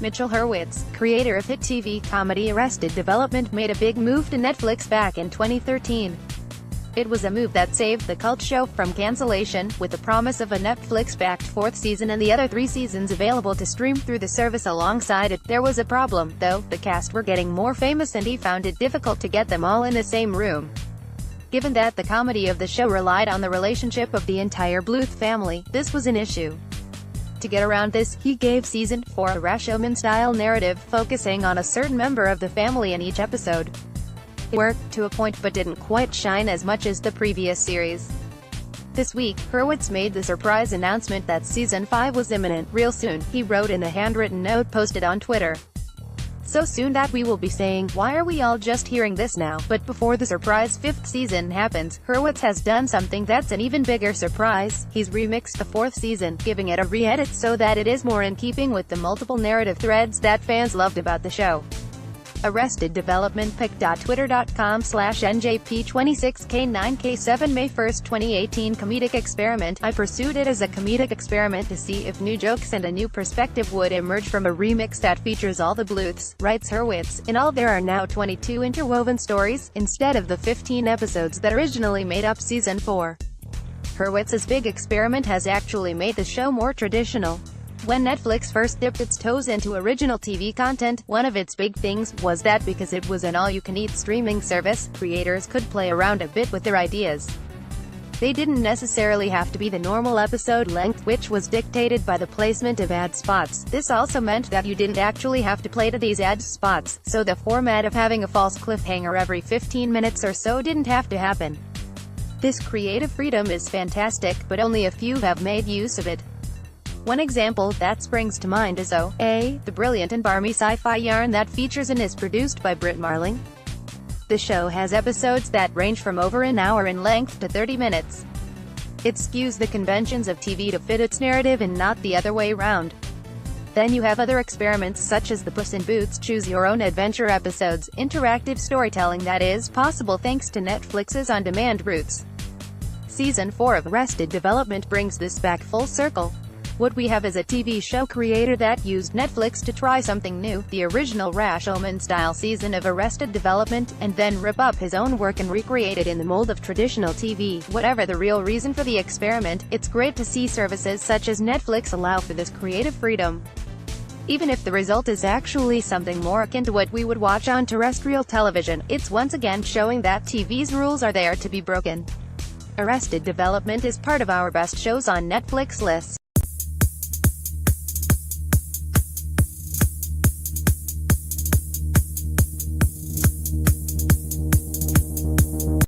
Mitchell Hurwitz, creator of hit TV comedy Arrested Development, made a big move to Netflix back in 2013. It was a move that saved the cult show from cancellation, with the promise of a Netflix-backed fourth season and the other 3 seasons available to stream through the service alongside it. There was a problem, though. The cast were getting more famous and he found it difficult to get them all in the same room. Given that the comedy of the show relied on the relationship of the entire Bluth family, this was an issue. To get around this, he gave Season 4 a Rashomon-style narrative, focusing on a certain member of the family in each episode. It worked to a point but didn't quite shine as much as the previous series. This week, Hurwitz made the surprise announcement that Season 5 was imminent, real soon, he wrote in a handwritten note posted on Twitter. So soon that we will be saying, why are we all just hearing this now? But before the surprise 5th season happens, Hurwitz has done something that's an even bigger surprise. He's remixed the 4th season, giving it a re-edit so that it is more in keeping with the multiple narrative threads that fans loved about the show. Arrested Development pic.twitter.com/njp26k9k7 May 1, 2018 Comedic experiment. I pursued it as a comedic experiment to see if new jokes and a new perspective would emerge from a remix that features all the Bluths, writes Hurwitz. In all, there are now 22 interwoven stories, instead of the 15 episodes that originally made up Season 4. Hurwitz's big experiment has actually made the show more traditional. When Netflix first dipped its toes into original TV content, one of its big things was that because it was an all-you-can-eat streaming service, creators could play around a bit with their ideas. They didn't necessarily have to be the normal episode length, which was dictated by the placement of ad spots. This also meant that you didn't actually have to play to these ad spots, so the format of having a false cliffhanger every 15 minutes or so didn't have to happen. This creative freedom is fantastic, but only a few have made use of it. One example that springs to mind is O.A., the brilliant and barmy sci-fi yarn that features and is produced by Britt Marling. The show has episodes that range from over an hour in length to 30 minutes. It skews the conventions of TV to fit its narrative and not the other way round. Then you have other experiments such as the Puss in Boots choose-your-own-adventure episodes, interactive storytelling that is possible thanks to Netflix's on-demand roots. Season 4 of Arrested Development brings this back full circle. What we have is a TV show creator that used Netflix to try something new, the original Rashomon-style season of Arrested Development, and then rip up his own work and recreate it in the mold of traditional TV. Whatever the real reason for the experiment, it's great to see services such as Netflix allow for this creative freedom. Even if the result is actually something more akin to what we would watch on terrestrial television, it's once again showing that TV's rules are there to be broken. Arrested Development is part of our best shows on Netflix list.